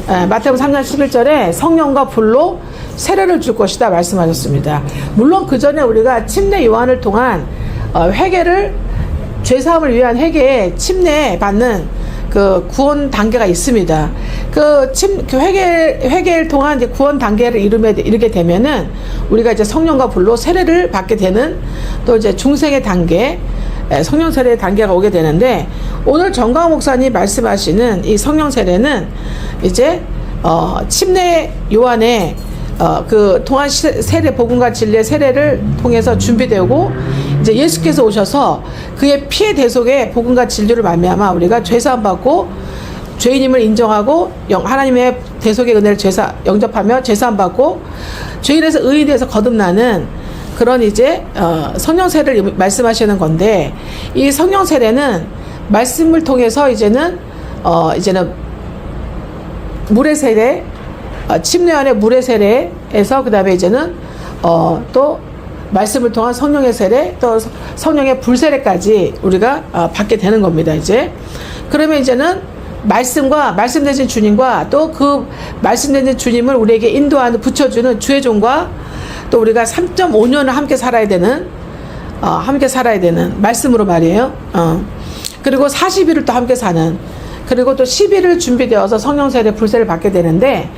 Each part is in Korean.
마태복음 3장 11절에 성령과 불로 세례를 줄 것이다 말씀하셨습니다. 물론 그 전에 우리가 침례 요한을 통한 회개를 죄사함을 위한 회개에 침례 받는 그 구원 단계가 있습니다. 그 회개를 통한 이제 구원 단계를 이르게 되면은 우리가 이제 성령과 불로 세례를 받게 되는 또 이제 중생의 단계, 성령 세례의 단계가 오게 되는데, 오늘 정광 목사님 말씀하시는 이 성령 세례는 이제 침례 요한의 그 통한 세례, 복음과 진리의 세례를 통해서 준비되고, 이제 예수께서 오셔서 그의 피의 대속에 복음과 진리를 말미암아 우리가 죄사함 받고 죄인임을 인정하고 하나님의 대속의 은혜를 영접하며 죄사함 받고 죄인에서 의인에 대해서 거듭나는 그런 이제 성령 세례를 말씀하시는 건데, 이 성령 세례는 말씀을 통해서 이제는 물의 세례, 침례 안에 물의 세례에서 그 다음에 이제는 또 말씀을 통한 성령의 세례, 또 성령의 불세례까지 우리가 받게 되는 겁니다. 이제 그러면 이제는 말씀 대신 주님과 또 그 말씀 대신 주님을 우리에게 인도하는, 붙여주는 주의 종과 또 우리가 3.5년을 함께 살아야 되는 말씀으로 말이에요. 그리고 40일을 또 함께 사는, 그리고 또 10일을 준비되어서 성령 세례, 불세를 받게 되는데,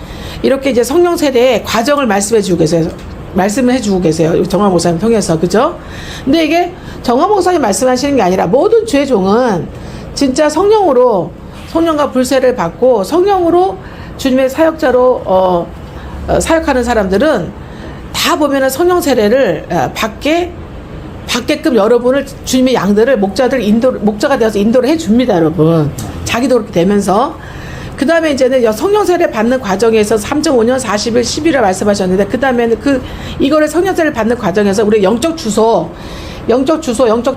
이렇게 이제 성령 세례의 과정을 말씀해 주고 계세요. 정화 목사님 통해서. 그죠? 근데 이게 정화 목사님 말씀하시는 게 아니라 모든 주의 종은 진짜 성령과 불세를 받고 성령으로 주님의 사역자로 사역하는 사람들은 다 보면은 성령 세례를 받게끔 여러분을, 주님의 양들을 목자가 되어서 인도를 해줍니다, 여러분. 자기도 그렇게 되면서. 그 다음에 이제는 성령 세례 받는 과정에서 3.5년, 40일, 10일을 말씀하셨는데, 그 다음에는 이거를 성령 세례를 받는 과정에서 우리 영적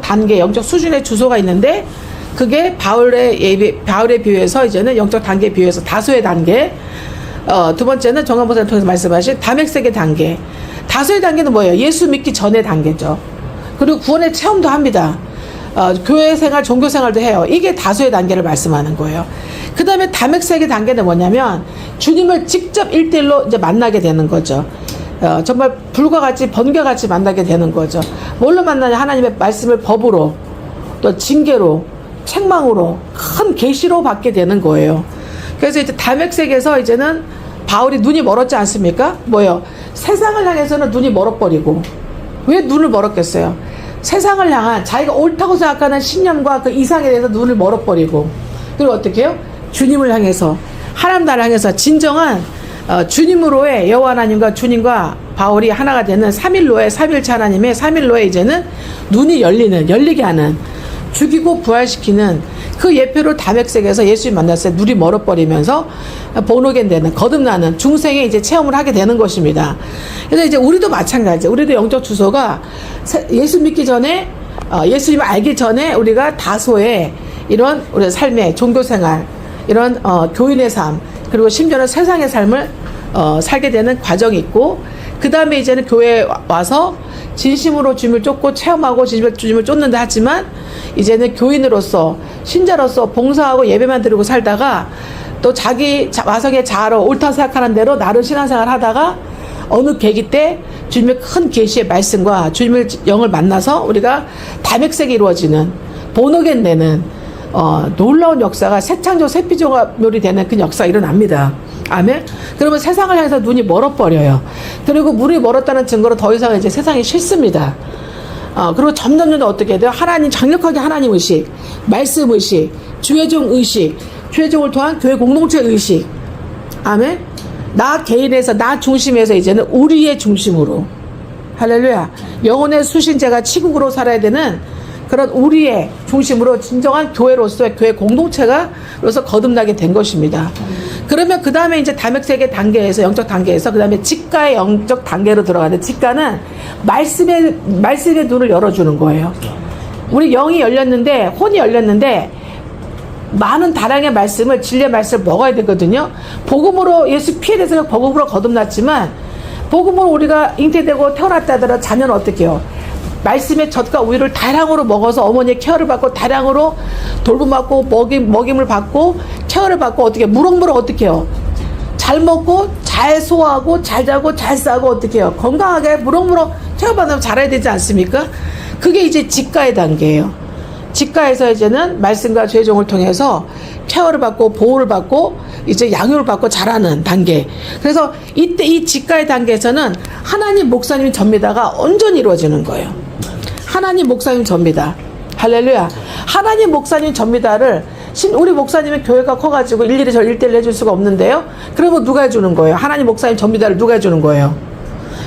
단계, 영적 수준의 주소가 있는데, 그게 바울에 비유해서 이제는 영적 단계에 비유해서 다소의 단계, 두 번째는 정한 목사님 통해서 말씀하신 담액색의 단계. 다소의 단계는 뭐예요? 예수 믿기 전의 단계죠. 그리고 구원의 체험도 합니다. 교회 생활, 종교 생활도 해요. 이게 다소의 단계를 말씀하는 거예요. 그 다음에 담액색의 단계는 뭐냐면 주님을 직접 1대1로 이제 만나게 되는 거죠. 정말 불과 같이, 번개가 같이 만나게 되는 거죠. 뭘로 만나냐? 하나님의 말씀을 법으로, 또 징계로, 책망으로, 큰 계시로 받게 되는 거예요. 그래서 이제 담액색에서 이제는 바울이 눈이 멀었지 않습니까? 뭐예요? 세상을 향해서는 눈이 멀어버리고. 왜 눈을 멀었겠어요? 세상을 향한 자기가 옳다고 생각하는 신념과 그 이상에 대해서 눈을 멀어버리고, 그리고 어떻게 해요? 주님을 향해서, 하나님 나라를 향해서 진정한 주님으로의 여호와 하나님과 주님과 바울이 하나가 되는 삼일체 하나님의 삼일로의 이제는 눈이 열리게 하는, 죽이고 부활시키는 그 예표를 담액색에서 예수님 만났을 때 눈이 멀어버리면서 본오겐 되는, 거듭나는 중생의 이제 체험을 하게 되는 것입니다. 그래서 이제 우리도 마찬가지. 우리도 영적 주소가 예수 믿기 전에, 예수님을 알기 전에 우리가 다소의 이런 우리 삶의 종교생활, 이런 교인의 삶, 그리고 심지어는 세상의 삶을 살게 되는 과정이 있고, 그 다음에 이제는 교회에 와서 진심으로 주님을 쫓고 체험하고 주님을 쫓는다 하지만, 이제는 교인으로서, 신자로서 봉사하고 예배만 드리고 살다가 또 자기 와성의 자아로 옳다 생각하는 대로 나름 신앙생활 하다가 어느 계기 때 주님의 큰 계시의 말씀과 주님의 영을 만나서 우리가 담액색이 이루어지는, 본어겐 되는 놀라운 역사가 새창조 새피조물이 되는 그 역사가 일어납니다. 아멘. 그러면 세상을 향해서 눈이 멀어버려요. 그리고 눈이 멀었다는 증거로 더 이상 이제 세상이 싫습니다. 그리고 점점 어떻게 돼요? 강력하게 하나님 의식, 말씀 의식, 주의 종 의식, 주의 종을 통한 교회 공동체 의식. 아멘. 나 개인에서, 나 중심에서 이제는 우리의 중심으로. 할렐루야. 영혼의 수신제가 치국으로 살아야 되는 그런 우리의 중심으로 진정한 교회로서의 교회 공동체가로서 거듭나게 된 것입니다. 그러면 그 다음에 이제 담액색의 단계에서, 영적 단계에서 그 다음에 직가의 영적 단계로 들어가는데, 직가는 말씀의 눈을 열어주는 거예요. 우리 영이 열렸는데, 혼이 열렸는데 많은 다량의 말씀을, 진리의 말씀을 먹어야 되거든요. 복음으로, 예수 피해 대해서 복음으로 거듭났지만, 복음으로 우리가 잉태되고 태어났다 하더라도 자녀는 어떻게 해요? 말씀의 젖과 우유를 다량으로 먹어서 어머니의 케어를 받고, 다량으로 돌봄받고, 먹임을 받고, 케어를 받고, 어떻게 무럭무럭 어떻게 해요? 잘 먹고 잘 소화하고 잘 자고 잘 싸고 어떻게 해요? 건강하게 무럭무럭 태어받으면 자라야 되지 않습니까? 그게 이제 직가의 단계예요. 직가에서 이제는 말씀과 죄종을 통해서 케어를 받고 보호를 받고 이제 양육을 받고 자라는 단계. 그래서 이때 이 직가의 단계에서는 하나님 목사님 전미다가 온전히 이루어지는 거예요. 하나님 목사님 전미다. 할렐루야. 하나님 목사님 전미다를 우리 목사님의 교회가 커가지고 일일이 저 1대1 해줄 수가 없는데요. 그러면 누가 해주는 거예요? 하나님 목사님 전미다를 누가 해주는 거예요?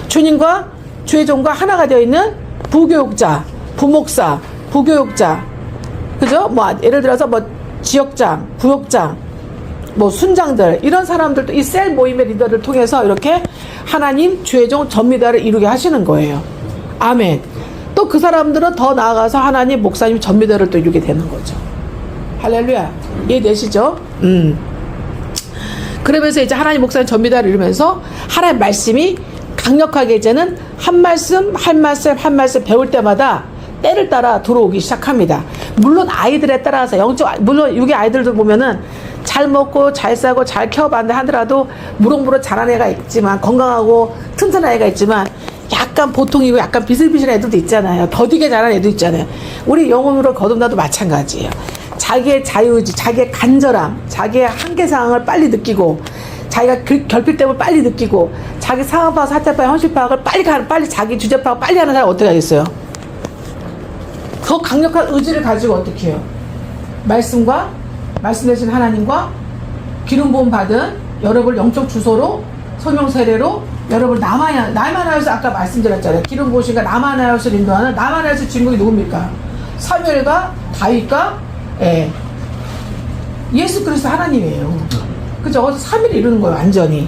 주님과 주의 종과 하나가 되어 있는 부교육자, 부목사, 부교육자, 그죠? 뭐 예를 들어서 뭐 지역장, 구역장, 뭐 순장들 이런 사람들도 이 셀 모임의 리더를 통해서 이렇게 하나님 주의 종 전미다를 이루게 하시는 거예요. 아멘. 또 그 사람들은 더 나아가서 하나님 목사님 전미다를 또 이루게 되는 거죠. 할렐루야. 이해되시죠? 그러면서 이제 하나님 목사님 전미다를 이루면서 하나님 말씀이 강력하게 이제는 한 말씀 한 말씀 한 말씀 배울 때마다 때를 따라 들어오기 시작합니다. 물론 아이들에 따라서 물론 여기 아이들도 보면은 잘 먹고 잘 싸고 잘 키워봤는데 하더라도 무럭무럭 자란 애가 있지만 건강하고 튼튼한 애가 있지만 약간 보통이고 약간 비슬비슬한 애들도 있잖아요. 더디게 자란 애도 있잖아요. 우리 영혼으로 거듭나도 마찬가지예요. 자기의 자유의지, 자기의 간절함, 자기의 한계사항을 빨리 느끼고 자기가 결핍됨을 빨리 느끼고 자기 상황 파악, 사태 파악, 현실 파악을 빨리 자기 주제 파악 빨리 하는 사람이 어떻게 하겠어요? 더 강력한 의지를 가지고 어떻게 해요? 말씀 되신 하나님과 기름 부음 받은 여러분 영적 주소로 성령 세례로 여러분 남아나에서 아까 말씀드렸잖아요. 기름 부으신가 남아나에서 인도하는 남아나에서 주인공이 누굽니까? 사무엘과 다윗과 예수 그리스도 하나님이에요. 그죠? 어디서 3일을 이루는 거예요. 완전히.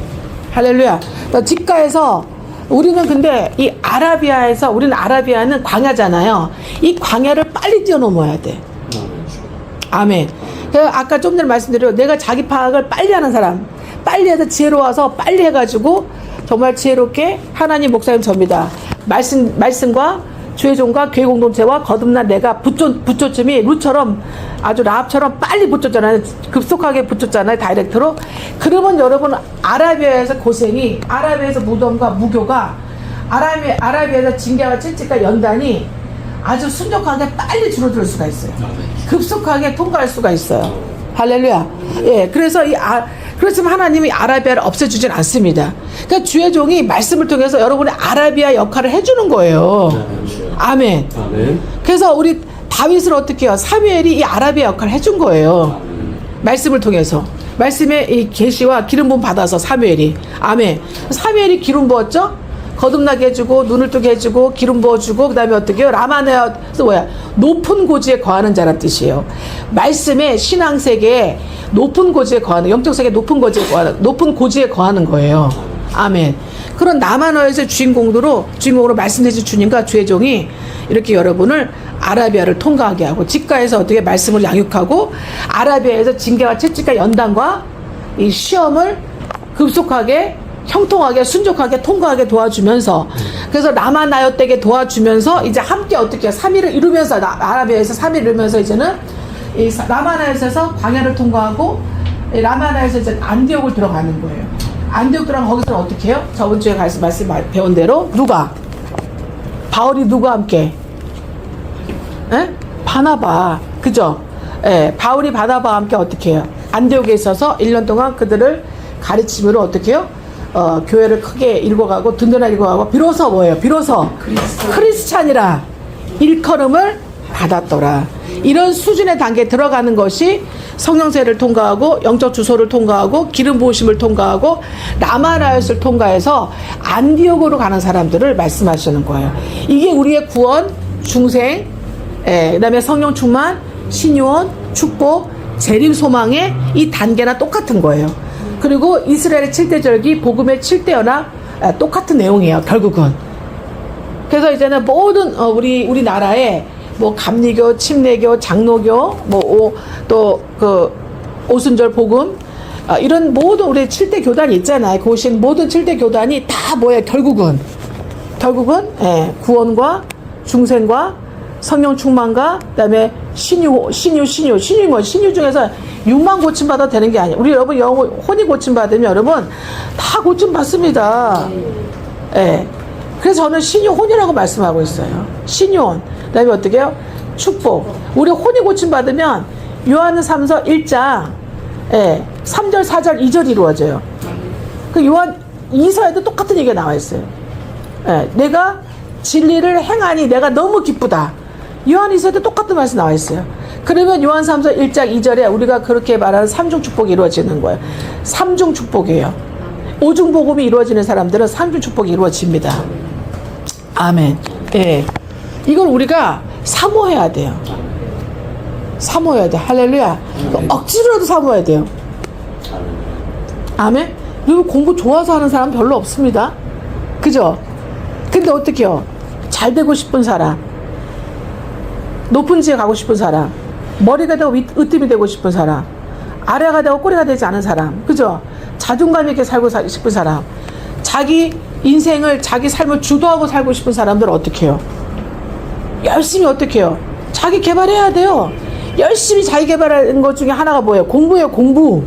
할렐루야. 직가에서 우리는 근데 이 아라비아에서 우리는 아라비아는 광야잖아요. 이 광야를 빨리 뛰어넘어야 돼. 아멘. 아까 좀 전에 말씀드린 내가 자기 파악을 빨리 하는 사람, 빨리 해서 지혜로워서 빨리 해가지고 정말 지혜롭게 하나님 목사님 접니다. 말씀과 주의 종과 교회 공동체와 거듭난 내가 붙초점이 루처럼 아주 라합처럼 빨리 붙였잖아요. 급속하게 붙였잖아요. 다이렉트로. 그러면 여러분 아라비아에서 고생이 아라비아에서 무덤과 무교가 아라비아에서 징계와 채찍과 연단이 아주 순적하게 빨리 줄어들 수가 있어요. 급속하게 통과할 수가 있어요. 할렐루야. 예, 그래서 그렇지만 하나님이 아라비아를 없애주진 않습니다. 그러니까 주의 종이 말씀을 통해서 여러분의 아라비아 역할을 해주는 거예요. 아멘. 아멘. 그래서 우리 다윗을 어떻게 해요? 사무엘이 이 아라비아 역할을 해준 거예요. 말씀을 통해서. 말씀의 이 계시와 기름 부음 받아서 사무엘이. 아멘. 사무엘이 기름 부었죠? 거듭나게 해주고 눈을 뜨게 해주고 기름 부어주고 그 다음에 어떻게 해요? 라마네아서 높은 고지에 거하는 자란 뜻이에요. 말씀의 신앙세계에 높은 고지에 거하는, 영적세계 높은 고지에 거하는 거예요. 아멘. 그런 남아너에서의 주인공으로 말씀되신 주님과 주의 종이 이렇게 여러분을 아라비아를 통과하게 하고 직가에서 어떻게 말씀을 양육하고 아라비아에서 징계와 채찍과 연단과 이 시험을 급속하게 형통하게 순종하게 통과하게 도와주면서 그래서 라마나요떼게 도와주면서 이제 함께 어떻게 3일을 이루면서 아라비아에서 3일 이루면서 이제는 이 라마나요에서 광야를 통과하고 라마나에서 이제 안디옥을 들어가는 거예요. 안디옥 들어가면 거기서는 어떻게 해요? 저번 주에 말씀 배운 대로 바울이 누구와 함께? 바나바. 그죠? 바울이 바나바와 함께 어떻게 해요? 안디옥에 있어서 1년 동안 그들을 가르침으로 어떻게 해요? 교회를 크게 일궈가고 든든하게 일궈가고 비로소 뭐예요? 비로소 크리스찬이라 일컬음을 받았더라. 이런 수준의 단계에 들어가는 것이 성령세를 통과하고 영적 주소를 통과하고 기름 부으심을 통과하고 라마나요스를 통과해서 안디옥으로 가는 사람들을 말씀하시는 거예요. 이게 우리의 구원, 중생, 그 다음에 성령 충만, 신유원, 축복, 재림 소망의 이 단계나 똑같은 거예요. 그리고 이스라엘의 7대 절기, 복음의 7대 연합 똑같은 내용이에요. 결국은. 그래서 이제는 모든 우리나라에 뭐 감리교, 침례교, 장로교, 또 그 오순절 복음 이런 모든 우리 7대 교단이 있잖아요. 고신 모든 7대 교단이 다 뭐예요? 결국은 구원과 중생과 성령 충만과 그다음에 신유 중에서 육만 고침 받아도 되는 게 아니에요. 우리 여러분 혼이 고침 받으면 여러분 다 고침 받습니다. 예. 그래서 저는 신유혼이라고 말씀하고 있어요. 신유혼. 그다음에 어떻게 해요? 축복. 우리 혼이 고침 받으면 요한삼서 1장 3절, 4절, 2절이 이루어져요. 그 요한 2서에도 똑같은 얘기가 나와 있어요. 내가 진리를 행하니 내가 너무 기쁘다. 요한 2서에도 똑같은 말씀 나와 있어요. 그러면 요한삼서 1장 2절에 우리가 그렇게 말하는 삼중 축복이 이루어지는 거예요. 삼중 축복이에요. 오중 복음이 이루어지는 사람들은 삼중 축복이 이루어집니다. 아멘. 예. 이걸 우리가 사모해야 돼요. 사모해야 돼. 할렐루야. 억지로라도 사모해야 돼요. 아멘. 여러분 공부 좋아서 하는 사람 별로 없습니다. 그죠? 근데 어떡해요? 잘 되고 싶은 사람, 높은 지에 가고 싶은 사람, 머리가 되고 으뜸이 되고 싶은 사람, 아래가 되고 꼬리가 되지 않은 사람, 그죠? 자존감 있게 살고 싶은 사람, 자기 인생을, 자기 삶을 주도하고 살고 싶은 사람들 어떻게 해요? 열심히 어떻게 해요? 자기 개발해야 돼요. 열심히 자기 개발하는 것 중에 하나가 뭐예요? 공부예요. 공부.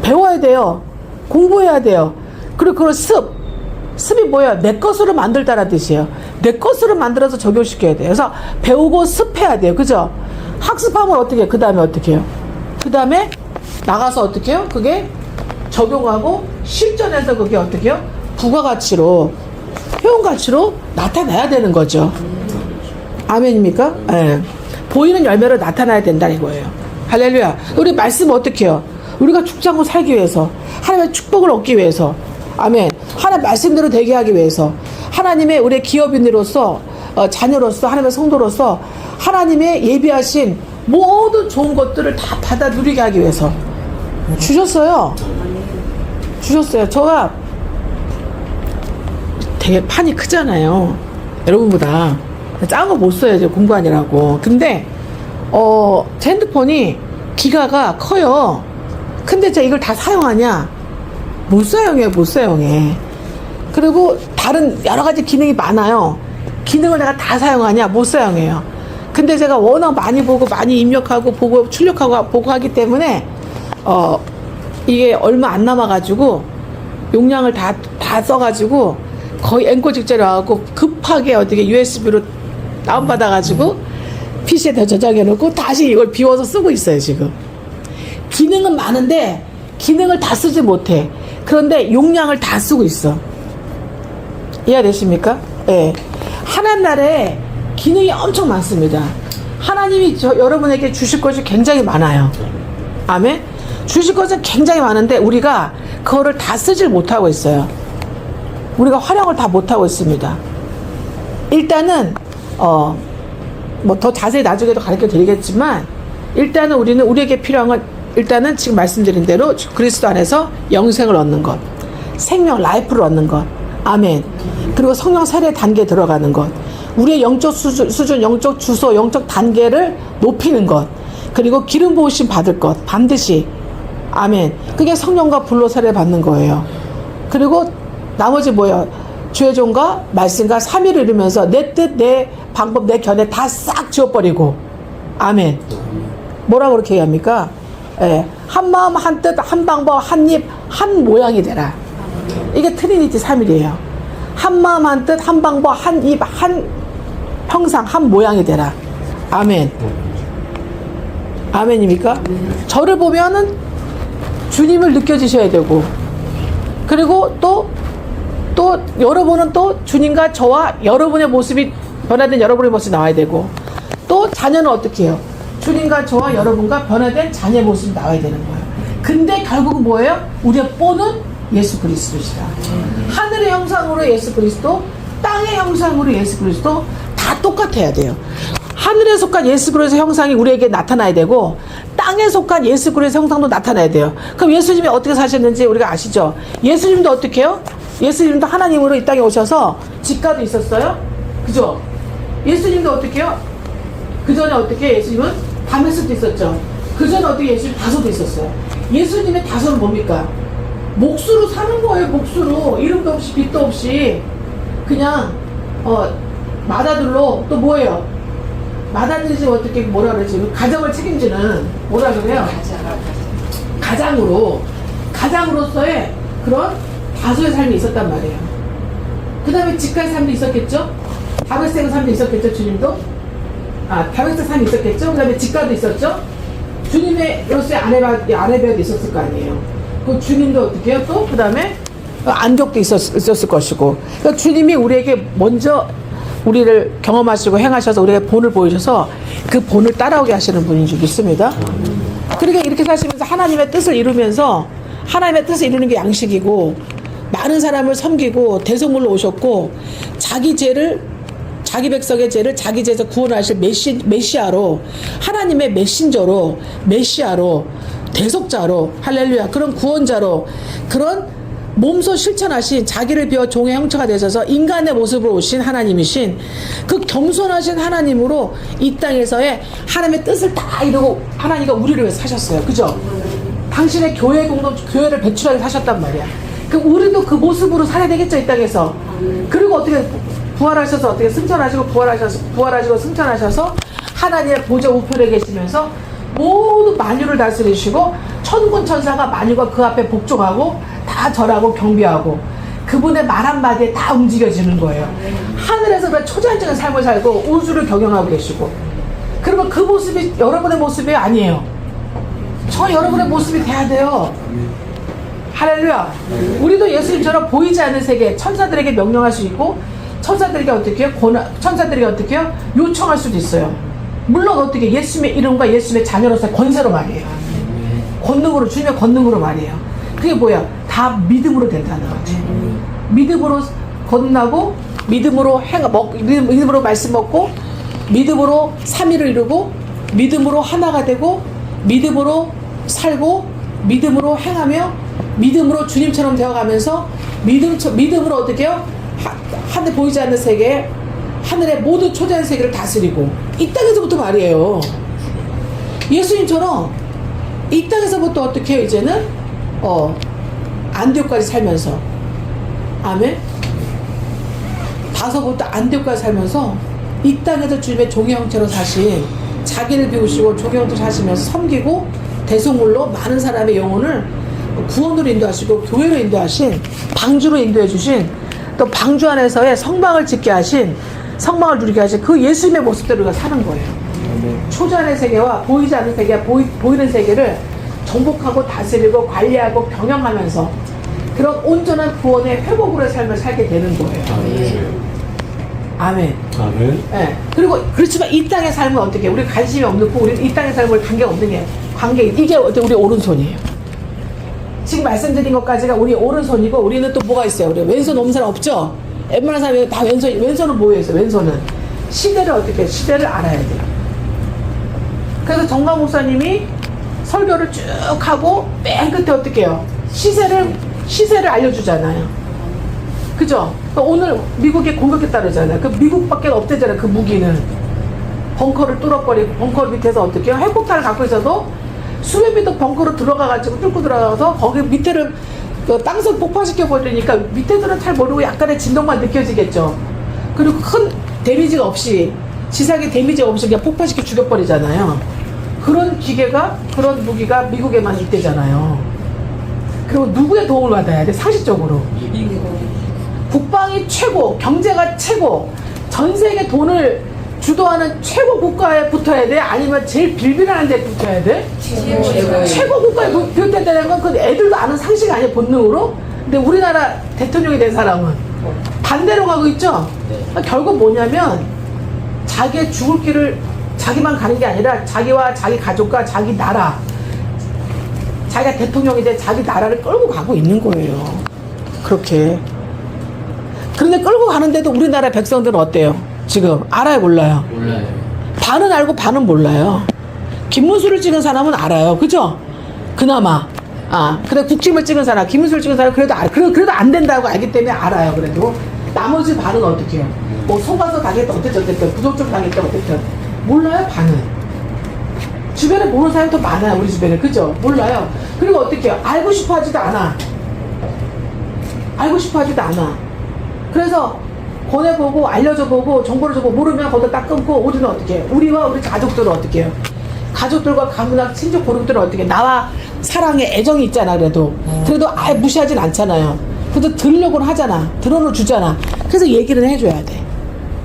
배워야 돼요. 공부해야 돼요. 그리고 그걸 습이 뭐예요? 내 것으로 만들다라는 뜻이에요. 내 것으로 만들어서 적용시켜야 돼요. 그래서 배우고 습해야 돼요. 그죠? 학습하면 어떻게 해요? 그 다음에 어떻게 해요? 그 다음에 나가서 어떻게 해요? 그게 적용하고 실전에서 그게 어떻게 해요? 부가가치로, 효용가치로 나타나야 되는 거죠. 아멘입니까? 네. 보이는 열매로 나타나야 된다는 거예요. 할렐루야. 우리 말씀은 어떻게 해요? 우리가 죽지 않고 살기 위해서, 하나님의 축복을 얻기 위해서, 아멘. 하나님 말씀대로 되게 하기 위해서, 하나님의 우리의 기업인으로서, 자녀로서, 하나님의 성도로서 하나님의 예비하신 모든 좋은 것들을 다 받아 누리게 하기 위해서 주셨어요. 주셨어요. 저가 되게 판이 크잖아요. 여러분보다 작은 거 못 써야죠. 공부하느라고. 근데 제 핸드폰이 기가가 커요. 근데 제가 이걸 다 사용하냐? 못 사용해. 못 사용해. 그리고 다른 여러 가지 기능이 많아요. 기능을 내가 다 사용하냐? 못 사용해요. 근데 제가 워낙 많이 보고 많이 입력하고 보고 출력하고 보고 하기 때문에 이게 얼마 안 남아가지고 용량을 다 써가지고 거의 앵콜 직전에 와갖고 급하게 어떻게 USB로 다운받아가지고 PC에 더 저장해놓고 다시 이걸 비워서 쓰고 있어요. 지금 기능은 많은데 기능을 다 쓰지 못해. 그런데 용량을 다 쓰고 있어. 이해되십니까? 예. 하나님 나라에 기능이 엄청 많습니다. 하나님이 여러분에게 주실 것이 굉장히 많아요. 아멘. 주실 것은 굉장히 많은데 우리가 그거를 다 쓰질 못하고 있어요. 우리가 활용을 다 못하고 있습니다. 일단은 뭐 더 자세히 나중에도 가르쳐 드리겠지만 일단은 우리는 우리에게 필요한 건 일단은 지금 말씀드린 대로 그리스도 안에서 영생을 얻는 것, 생명 라이프를 얻는 것, 아멘. 그리고 성령 세례 단계에 들어가는 것, 우리의 영적 수준, 영적 주소, 영적 단계를 높이는 것, 그리고 기름 부으심 받을 것 반드시, 아멘. 그게 성령과 불로 세례 받는 거예요. 그리고 나머지 뭐예요? 주의 종과 말씀과 삼위를 이루면서 내 뜻, 내 방법, 내 견해 다 싹 지워버리고, 아멘. 뭐라 그렇게 얘기합니까? 예. 한 마음, 한 뜻, 한 방법, 한 입, 한 모양이 되라. 이게 트리니티 3일이에요. 한 마음, 한 뜻, 한 방법, 한 입, 한 형상, 한 모양이 되라. 아멘. 아멘입니까? 저를 보면은 주님을 느껴지셔야 되고, 그리고 또 여러분은 또 주님과 저와 여러분의 모습이 변화된 여러분의 모습이 나와야 되고, 또 자녀는 어떻게 해요? 주님과 저와 여러분과 변화된 자녀의 모습이 나와야 되는 거예요. 근데 결국은 뭐예요? 우리의 뽀는 예수 그리스도시다. 하늘의 형상으로 예수 그리스도, 땅의 형상으로 예수 그리스도 다 똑같아야 돼요. 하늘에 속한 예수 그리스도의 형상이 우리에게 나타나야 되고, 땅에 속한 예수 그리스도의 형상도 나타나야 돼요. 그럼 예수님이 어떻게 사셨는지 우리가 아시죠? 예수님도 어떻게 해요? 예수님도 하나님으로 이 땅에 오셔서 직가도 있었어요. 그죠? 예수님도 어떻게 해요? 그 전에 어떻게 해요? 예수님은 다메섹도 있었죠. 그 전에 어떻게 예수님 다소도 있었어요. 예수님의 다소는 뭡니까? 몫으로 사는 거예요. 몫으로. 이름도 없이 빛도 없이 그냥 마다들로 또 뭐예요? 마다들이 어떻게 뭐라 그러지? 가정을 책임지는 뭐라 그래요? 가장으로서의 그런 다소의 삶이 있었단 말이에요. 그 다음에 직가의 삶도 있었겠죠? 다백색의 삶도 있었겠죠, 주님도? 다백색 삶이 있었겠죠? 그 다음에 직가도 있었죠? 주님의 로서의 아내배도 있었을 거 아니에요. 그 주님도 어떻게 해요? 또 그 다음에 안족도 있었을 것이고. 그러니까 주님이 우리에게 먼저 우리를 경험하시고 행하셔서 우리에게 본을 보이셔서 그 본을 따라오게 하시는 분인 줄 믿습니다. 그러니까 이렇게 사시면서 하나님의 뜻을 이루면서 하나님의 뜻을 이루는 게 양식이고 많은 사람을 섬기고 대성물로 오셨고 자기 백성의 죄를 자기 죄에서 구원하실 메시아로 하나님의 메시아로 대속자로 할렐루야 그런 구원자로 그런 몸소 실천하신 자기를 비워 종의 형체가 되셔서 인간의 모습으로 오신 하나님이신 그 겸손하신 하나님으로 이 땅에서의 하나님의 뜻을 다 이루고 하나님과 우리를 위해서 사셨어요. 그죠? 당신의 교회를 배출하게 사셨단 말이야. 그 우리도 그 모습으로 살아야 되겠죠, 이 땅에서. 그리고 어떻게 부활하셔서 어떻게 승천하시고 부활하시고 승천하셔서 하나님의 보좌 우편에 계시면서 모든 만유를 다스리시고 천군 천사가 만유가 그 앞에 복종하고 다 절하고 경배하고 그분의 말 한마디에 다 움직여지는 거예요. 하늘에서 그 초자연적인 삶을 살고 우주를 경영하고 계시고 그러면 그 모습이 여러분의 모습이 아니에요. 저 여러분의 모습이 돼야 돼요. 할렐루야. 우리도 예수님처럼 보이지 않는 세계 천사들에게 명령할 수 있고 천사들에게 어떻게 해요? 천사들에게 어떻게 해요? 요청할 수도 있어요. 물론 어떻게 예수님의 이름과 예수님의 자녀로서의 권세로 말이에요. 권능으로 주님의 권능으로 말이에요. 그게 뭐야? 다 믿음으로 된다는 거지. 믿음으로 거듭나고 믿음으로 믿음으로 말씀 먹고 믿음으로 삼위를 이루고 믿음으로 하나가 되고 믿음으로 살고 믿음으로 행하며 믿음으로 주님처럼 되어가면서 믿음으로 어떻게 해요? 하늘 보이지 않는 세계 하늘의 모든 초자연 세계를 다스리고 이 땅에서부터 말이에요. 예수님처럼 이 땅에서부터 어떻게 해요? 이제는 안디옥까지 살면서 아멘. 다서부터 안디옥까지 살면서 이 땅에서 주님의 종의 형체로 사신 자기를 비우시고 종의 형체로 사시면서 섬기고 대속물로 많은 사람의 영혼을 구원으로 인도하시고 교회로 인도하신 방주로 인도해 주신 또 방주 안에서의 성방을 짓게 하신 성방을 누리게 하신 그 예수님의 모습대로 우리가 사는 거예요. 초자연의 세계와 보이지 않는 세계와 보이는 세계를 정복하고 다스리고 관리하고 경영하면서 그런 온전한 구원의 회복으로의 삶을 살게 되는 거예요. 아멘. 아멘. 네. 그리고 그렇지만 이 땅의 삶은 어떻게 우리 관심이 없고 우리 이 땅의 삶을 관계 없는 게 이게 우리 오른손이에요. 지금 말씀드린 것까지가 우리 오른손이고 우리는 또 뭐가 있어요? 우리 왼손 없는 사람 없죠? 웬만한 사람이 다 왼손은 뭐에 있어요? 왼손은 시대를 알아야 돼요. 그래서 정강 목사님이 설교를 쭉 하고 맨 끝에 어떻게 해요? 시세를 알려주잖아요. 그죠? 오늘 미국에 공격했다 그러잖아요. 그 미국밖에 없대잖아요. 그 무기는 벙커를 뚫어버리고 벙커 밑에서 어떻게 해요? 핵폭탄을 갖고 있어도 수백 미터 벙커로 들어가가지고 뚫고 들어가서 거기 밑에를 땅속 폭파시켜 버리니까 밑에들은 잘 모르고 약간의 진동만 느껴지겠죠. 그리고 큰 데미지가 없이 지상의 데미지가 없이 그냥 폭파시켜 죽여버리잖아요. 그런 기계가 그런 무기가 미국에만 있대잖아요. 그리고 누구의 도움을 받아야 돼? 상식적으로 국방이 최고, 경제가 최고, 전 세계 돈을 주도하는 최고 국가에 붙어야 돼? 아니면 제일 빌빌하는 데 붙어야 돼? 최고 국가에 붙어야 되는 건 그 애들도 아는 상식 아니에요, 본능으로? 근데 우리나라 대통령이 된 사람은 반대로 가고 있죠? 결국 뭐냐면 자기의 죽을 길을 자기만 가는 게 아니라 자기와 자기 가족과 자기 나라, 자기가 대통령이 돼 자기 나라를 끌고 가고 있는 거예요. 그렇게. 그런데 끌고 가는데도 우리나라 백성들은 어때요? 지금 알아요, 몰라요? 몰라요. 반은 알고 반은 몰라요. 김문수를 찍은 사람은 알아요, 그죠? 그나마. 그래 국힘을 찍은 사람, 김문수를 찍은 사람 그래도 안 된다고 알기 때문에 알아요. 그래도 나머지 반은 어떻게 해요? 뭐 속아서 당했다 어쨌든 부족점 당했다 어쨌든 몰라요, 반은. 주변에 모르는 사람이 더 많아요, 우리 주변에. 그죠? 몰라요. 그리고 어떻게 해요? 알고 싶어 하지도 않아. 그래서 보내보고 알려줘보고 정보를 줘보고 모르면 거기다 딱 끊고 우리는 어떻게 해요? 우리와 우리 가족들은 어떻게 해요? 가족들과 가문학 친족 고륙들은 어떻게 해요? 나와 사랑의 애정이 있잖아. 그래도 아예 무시하진 않잖아요. 그래도 들으려고는 하잖아. 들어는 주잖아. 그래서 얘기를 해줘야 돼.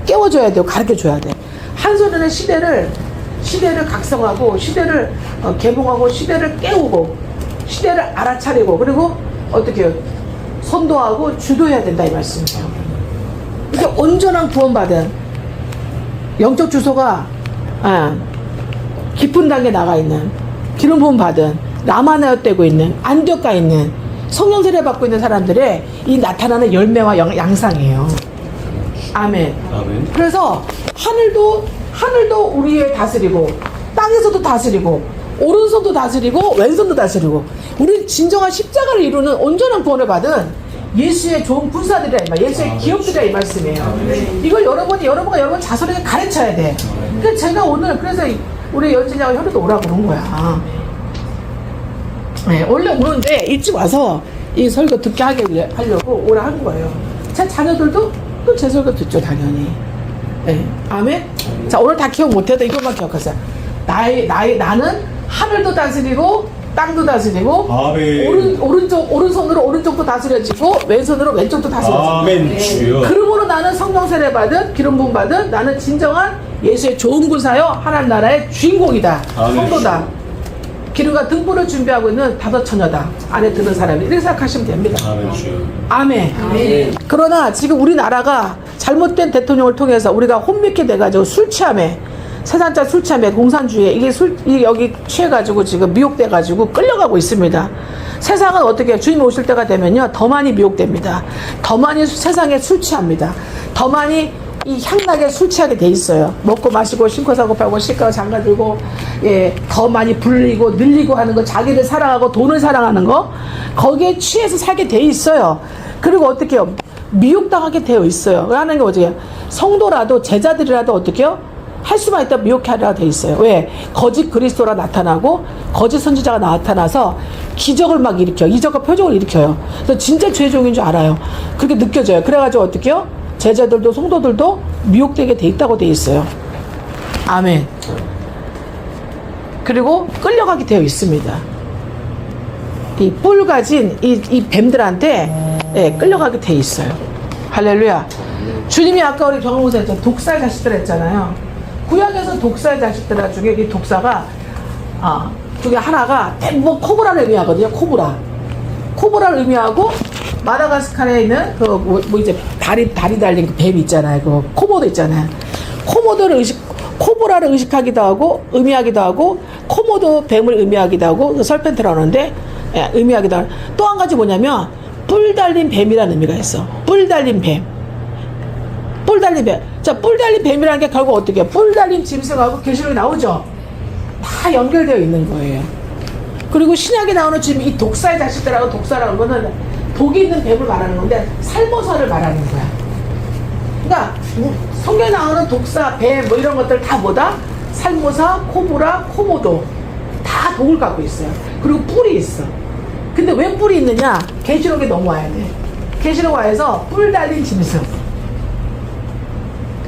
깨워줘야 돼요. 가르쳐줘야 돼. 한손에는 시대를 각성하고 시대를 개봉하고 시대를 깨우고 시대를 알아차리고 그리고 어떻게 해요? 선도하고 주도해야 된다 이 말씀이에요. 이렇게 온전한 구원받은 영적 주소가 깊은 단계에 나가 있는 기름 부음 받은 라마나에 떼고 있는 안디옥가 있는 성령 세례 받고 있는 사람들의 이 나타나는 열매와 양상이에요. 아멘. 아멘. 그래서 하늘도 우리의 다스리고 땅에서도 다스리고 오른손도 다스리고 왼손도 다스리고 우리는 진정한 십자가를 이루는 온전한 구원을 받은 예수의 좋은 군사들이라 이 말, 예수의 기업들이라 이 말씀이에요. 이걸 여러분과 여러분 자손에게 가르쳐야 돼. 그래서 제가 오늘 그래서 우리 연진이하고 현우도 오라고 그런 거야. 네, 원래 오는데 일찍 와서 이 설교 듣게 하려고 오라 한 거예요. 제 자녀들도 또 제 설교 듣죠 당연히. 네, 아멘. 자, 오늘 다 기억 못해도 이것만 기억하세요. 나는 하늘도 다스리고 땅도 다스리고 아멘. 오른손으로 오른쪽도 다스려지고 왼손으로 왼쪽도 다스려지고. 아멘. 주여. 그러므로 나는 성령 세례 받은 기름 부음 받은 나는 진정한 예수의 좋은 군사여 하나님 나라의 주인공이다. 아멘. 성도다. 기름과 등불을 준비하고 있는 다섯 처녀다. 안에 드는 사람이 이렇게 생각하시면 됩니다. 아멘. 주여. 아멘. 아멘. 그러나 지금 우리나라가 잘못된 대통령을 통해서 우리가 혼미케 돼가지고 술 취함에 세상자 술 취함에 공산주의에 이게 여기 취해가지고 지금 미혹돼가지고 끌려가고 있습니다. 세상은 어떻게 해요? 주님 오실 때가 되면요 더 많이 미혹됩니다. 더 많이 세상에 술 취합니다. 더 많이 이 향락에 술 취하게 돼 있어요. 먹고 마시고 신고 사고 팔고 시가고 장가 들고 더 많이 불리고 늘리고 하는 거 자기를 사랑하고 돈을 사랑하는 거 거기에 취해서 살게 돼 있어요. 그리고 어떻게 해요? 미혹당하게 되어 있어요. 하는 게 어떻게 해요? 성도라도 제자들이라도 어떻게 해요? 할 수만 있다 미혹해 하려 돼 있어요. 왜? 거짓 그리스도라 나타나고 거짓 선지자가 나타나서 기적을 막 일으켜요. 이적과 표적을 일으켜요. 그래서 진짜 죄종인 줄 알아요. 그렇게 느껴져요. 그래가지고 어떻게 해요? 제자들도 성도들도 미혹되게 돼 있다고 돼 있어요. 아멘. 그리고 끌려가게 되어 있습니다. 이 뿔 가진 이 뱀들한테 끌려가게 돼 있어요. 할렐루야. 주님이 아까 우리 경험에서 했잖아요. 독사의 자식들 했잖아요. 구약에서 독사의 자식들 중에 이 독사가 그게 하나가 대부분 코브라를 의미하거든요. 코브라를 의미하고 마다가스카르에 있는 이제 다리 달린 그 뱀 있잖아요. 그 코모도 있잖아요. 코브라를 의식하기도 하고 의미하기도 하고 코모도 뱀을 의미하기도 하고 그 설펜트라고 하는데 의미하기도 하고 또 한 가지 뭐냐면 뿔 달린 뱀이라는 의미가 있어. 뿔 달린 뱀. 자, 뿔 달린 뱀이라는 게 결국 어떻게 해요? 뿔 달린 짐승하고 계시록이 나오죠? 다 연결되어 있는 거예요. 그리고 신약에 나오는 지금 이 독사의 자식들하고 독사라는 거는 독이 있는 뱀을 말하는 건데 살모사를 말하는 거야. 그러니까 성경에 나오는 독사, 뱀 뭐 이런 것들 다 뭐다? 살모사, 코브라, 코모도 다 독을 갖고 있어요. 그리고 뿔이 있어. 근데 왜 뿔이 있느냐? 계시록에 넘어와야 돼. 계시록 와에서 뿔 달린 짐승.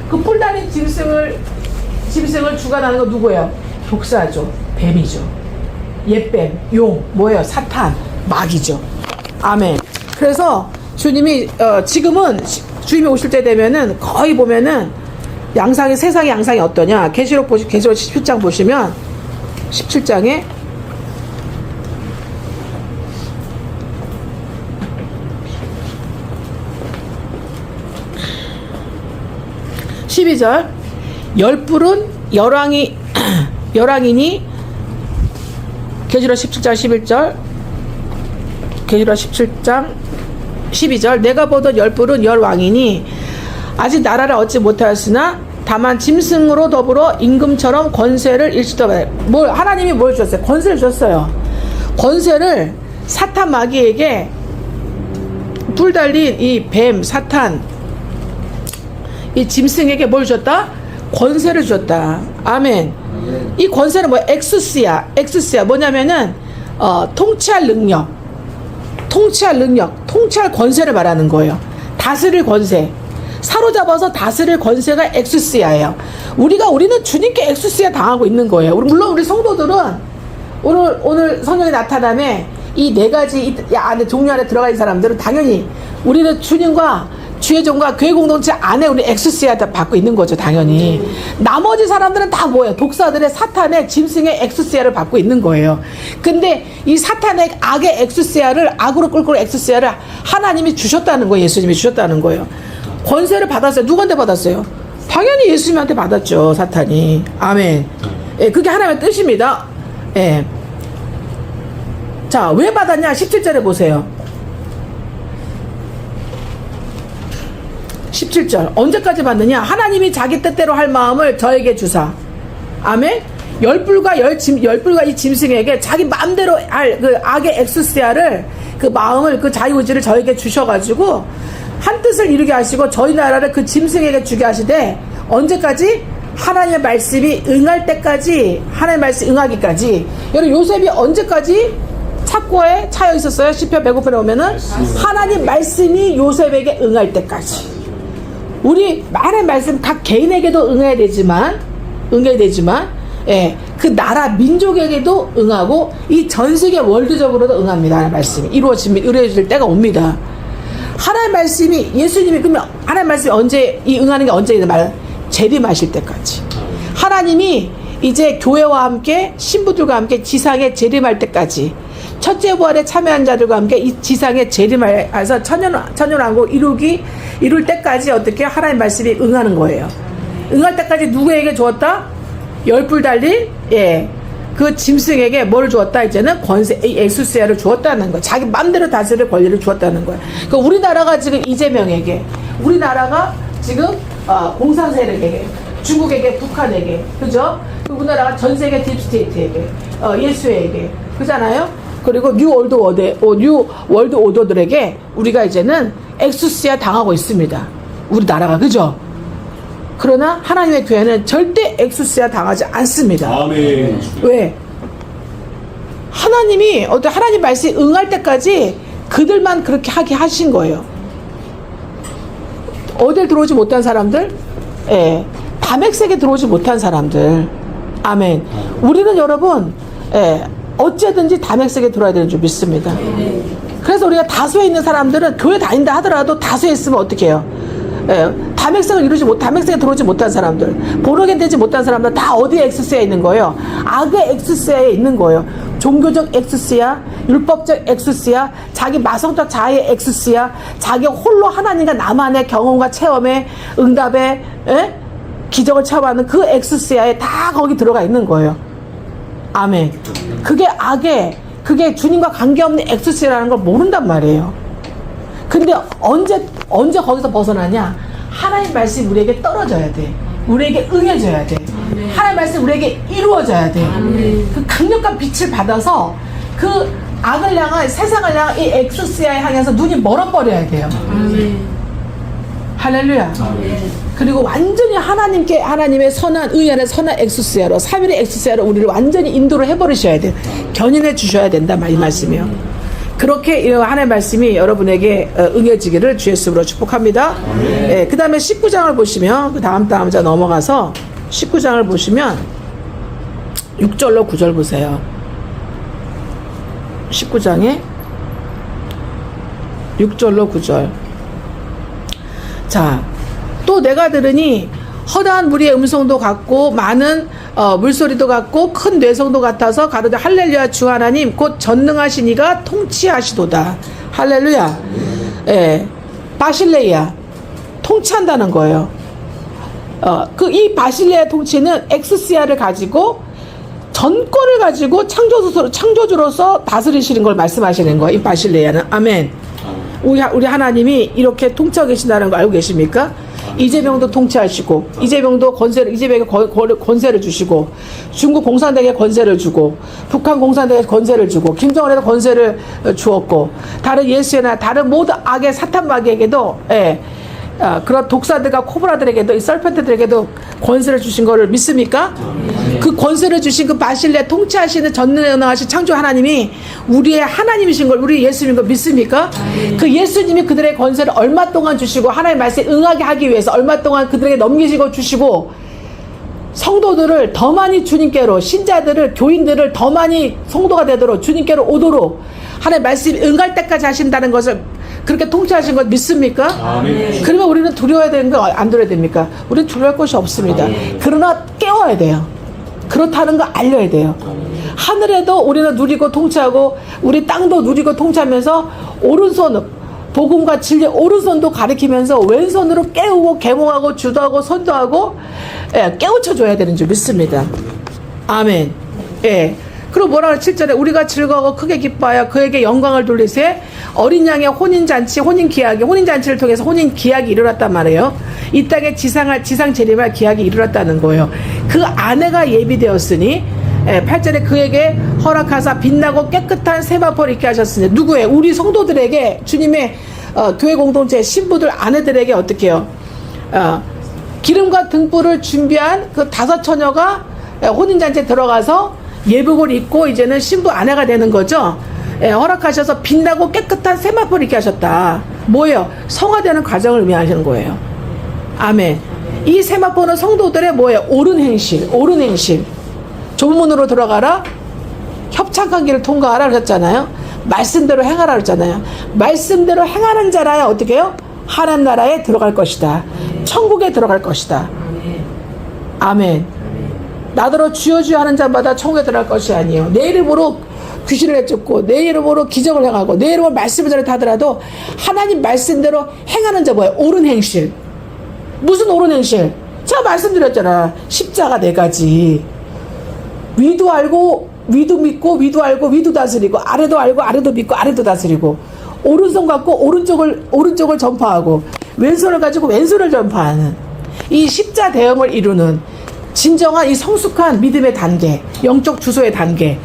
그 뿔 달린 짐승을 주관하는 거 누구예요? 독사죠. 뱀이죠. 옛뱀, 용, 뭐예요? 사탄, 마귀죠. 아멘. 그래서 주님이 지금은 주님이 오실 때 되면은 거의 보면은 세상의 양상이 어떠냐? 계시록 17장 보시면 17장에 12절 열뿔은 열왕이니 계시록 17장 11절 계시록 17장 12절 내가 보던 열뿔은 열왕이니 아직 나라를 얻지 못하였으나 다만 짐승으로 더불어 임금처럼 권세를 일시더라. 하나님이 뭘 주셨어요? 권세를 주셨어요. 권세를 사탄 마귀에게 뿔 달린 이 뱀 사탄 이 짐승에게 뭘 주셨다? 권세를 주셨다. 아멘. 이 권세는 뭐 엑스스야 뭐냐면은 통치할 능력, 통치할 권세를 말하는 거예요. 다스릴 권세. 사로잡아서 다스릴 권세가 엑수시아예요. 우리는 주님께 엑수시아 당하고 있는 거예요. 물론 우리 성도들은 오늘 성령이 나타남에 이 네 가지 이 안에 종류 안에 들어가 있는 사람들은 당연히 우리는 주님과 주의 종과 교회 공동체 안에 우리 엑수시아 다 받고 있는 거죠, 당연히. 나머지 사람들은 다 뭐예요? 독사들의 사탄의 짐승의 엑수시아를 받고 있는 거예요. 근데 이 사탄의 악의 엑수시아를 악으로 끌고 엑수시아를 하나님이 주셨다는 거예요. 예수님이 주셨다는 거예요. 권세를 받았어요. 누구한테 받았어요? 당연히 예수님한테 받았죠, 사탄이. 아멘. 예, 그게 하나님의 뜻입니다. 예. 자, 왜 받았냐? 17절에 보세요. 17절. 언제까지 받느냐? 하나님이 자기 뜻대로 할 마음을 저에게 주사. 아멘? 열불과 이 짐승에게 자기 마음대로 할 그 악의 엑수시아를, 그 마음을, 그 자유의지를 저에게 주셔가지고 한 뜻을 이루게 하시고 저희 나라를 그 짐승에게 주게 하시되, 언제까지? 하나님의 말씀이 응할 때까지, 하나님의 말씀 응하기까지. 여러분, 요셉이 언제까지 착고에 차여 있었어요? 시편 105편에 오면은 하나님 말씀이 요셉에게 응할 때까지. 우리 많은 말씀 각 개인에게도 응해야 되지만, 예, 그 나라 민족에게도 응하고 이 전 세계 월드적으로도 응합니다. 하나님 말씀이 이루어질 때가 옵니다. 하나님 말씀이, 예수님이, 그러면 하나님 말씀이 언제, 이 응하는 게 언제이든 말은 재림하실 때까지. 하나님이 이제 교회와 함께 신부들과 함께 지상에 재림할 때까지, 첫째 부활에 참여한 자들과 함께 이 지상에 재림해서 천년왕국 이룰 때까지 어떻게 하나님 말씀이 응하는 거예요. 응할 때까지 누구에게 주었다? 열불 달린, 예, 그 짐승에게 뭘 주었다? 이제는 권세, 엑수시아를 주었다는 거예요. 자기 맘대로 다스릴 권리를 주었다는 거예요. 그러니까 우리나라가 지금 이재명에게, 우리나라가 지금 공산 세력에게, 중국에게, 북한에게, 그죠? 우리나라가 전 세계 딥스테이트에게, 예수에게, 그잖아요? 그리고 뉴 월드 오더들에게 우리가 이제는 엑수시아 당하고 있습니다. 우리나라가, 그죠? 그러나 하나님의 교회는 절대 엑수시아 당하지 않습니다. 아멘. 왜? 하나님이 하나님 말씀이 응할 때까지 그들만 그렇게 하게 하신 거예요. 어딜 들어오지 못한 사람들? 예. 담액색에 들어오지 못한 사람들. 아멘. 우리는 여러분, 예, 어쨌든지 담액색에 들어야 되는 줄 믿습니다. 그래서 우리가 다수에 있는 사람들은 교회 다닌다 하더라도 다수에 있으면 어떻게 해요? 예, 담액색에 들어오지 못한 사람들, 보르겐 되지 못한 사람들 다 어디에 엑수시아에 있는 거예요? 악의 엑수시아에 있는 거예요. 종교적 엑수시아, 율법적 엑수시아, 자기 마성적 자아의 엑수시아, 자기 홀로 하나님과 나만의 경험과 체험에, 응답에, 예? 기적을 체험하는 그 엑수시아에 다 거기 들어가 있는 거예요. 아멘. 그게 주님과 관계없는 엑수시아라는 걸 모른단 말이에요. 근데 언제 거기서 벗어나냐? 하나님 말씀이 우리에게 떨어져야 돼. 우리에게 응해져야 돼. 하나님 말씀이 우리에게 이루어져야 돼. 그 강력한 빛을 받아서 그 악을 향한, 세상을 향한 이 엑수시아에 향해서 눈이 멀어버려야 돼요. 할렐루야. 그리고 완전히 하나님의 선한, 의연의 선한 엑수시아로, 삼일의 엑수시아로 우리를 완전히 인도를 해버리셔야 돼요. 견인해 주셔야 된다, 이 말씀이요. 그렇게 하나님의 말씀이 여러분에게 응해지기를 주 예수로 축복합니다. 예, 그 다음에 19장을 보시면, 그 다음 자 넘어가서 19장을 보시면 6절로 9절 보세요. 19장에 6절로 9절. 자, 또 내가 들으니 허다한 무리의 음성도 같고 많은 물소리도 같고 큰 뇌성도 같아서 가로되 할렐루야, 주 하나님 곧 전능하신 이가 통치하시도다. 할렐루야. 예, 바실레이아 통치한다는 거예요. 이 바실레이아 통치는 엑수시아를 가지고, 전권을 가지고 창조주로서 다스리시는 걸 말씀하시는 거예요. 이 바실레이아는. 아멘. 우리 하나님이 이렇게 통치하고 계신다는 거 알고 계십니까? 이재명도 통치하시고, 이재명에게 권세를 주시고, 중국 공산당에 권세를 주고, 북한 공산당에 권세를 주고, 김정은에도 권세를 주었고, 다른 예수나 다른 모든 악의 사탄 마귀에게도, 예, 그런 독사들과 코브라들에게도 이 설펜트들에게도 권세를 주신 거를 믿습니까? 그 권세를 주신 그 바실레 통치하시는 전능하신 창조 하나님이 우리의 하나님이신 걸, 우리 예수님인 걸 믿습니까? 그 예수님이 그들의 권세를 얼마 동안 주시고 하나님의 말씀에 응하게 하기 위해서 얼마 동안 그들에게 넘기시고 주시고 성도들을 더 많이 주님께로, 신자들을, 교인들을 더 많이 성도가 되도록 주님께로 오도록 하나님의 말씀이 응할 때까지 하신다는 것을, 그렇게 통치하신 것 믿습니까? 아멘. 그러면 우리는 두려워야 되는 거 안 두려워야 됩니까? 우리는 두려울 것이 없습니다. 아멘. 그러나 깨워야 돼요. 그렇다는 거 알려야 돼요. 하늘에도 우리는 누리고 통치하고 우리 땅도 누리고 통치하면서 오른손, 복음과 진리 오른손도 가리키면서 왼손으로 깨우고 계몽하고 주도하고 선도하고, 예, 깨우쳐줘야 되는 줄 믿습니다. 아멘. 예. 그리고 뭐라 7절에 우리가 즐거워 크게 기뻐하여 그에게 영광을 돌리세. 어린 양의 혼인잔치, 혼인잔치를 통해서 혼인기약이 이르렀단 말이에요. 이 땅에 지상 재림할 기약이 이르렀다는 거예요. 그 아내가 예비되었으니, 8절에 그에게 허락하사 빛나고 깨끗한 세마포를 입게 하셨으니, 누구예요? 우리 성도들에게, 주님의 교회 공동체 신부들 아내들에게 어떻게 해요? 기름과 등불을 준비한 그 5 처녀가 혼인잔치에 들어가서 예복을 입고 이제는 신부 아내가 되는 거죠. 허락하셔서 빛나고 깨끗한 세마포를 입게 하셨다. 뭐예요? 성화되는 과정을 의미하시는 거예요. 아멘. 이 세마포는 성도들의 뭐예요? 옳은 행실. 좁은 문으로 들어가라. 협착한 길을 통과하라 그랬잖아요. 말씀대로 행하라 그랬잖아요. 말씀대로 행하는 자라야 어떻게 해요? 하나님 나라에 들어갈 것이다. 천국에 들어갈 것이다. 아멘. 나더러 주여 주여 하는 자마다 천국에 들어갈 것이 아니에요. 내 이름으로 귀신을 내쫓고 내 이름으로 기적을 행하고 내 이름으로 말씀을 전했다 하더라도 하나님 말씀대로 행하는 자 뭐예요? 옳은 행실. 무슨 옳은 행실? 제가 말씀드렸잖아. 십자가 4가지. 위도 알고 위도 믿고 위도 알고 위도 다스리고, 아래도 알고 아래도 믿고 아래도 다스리고, 오른손 갖고 오른쪽을 전파하고 왼손을 가지고 왼손을 전파하는 이 십자 대형을 이루는 진정한 이 성숙한 믿음의 단계, 영적 주소의 단계,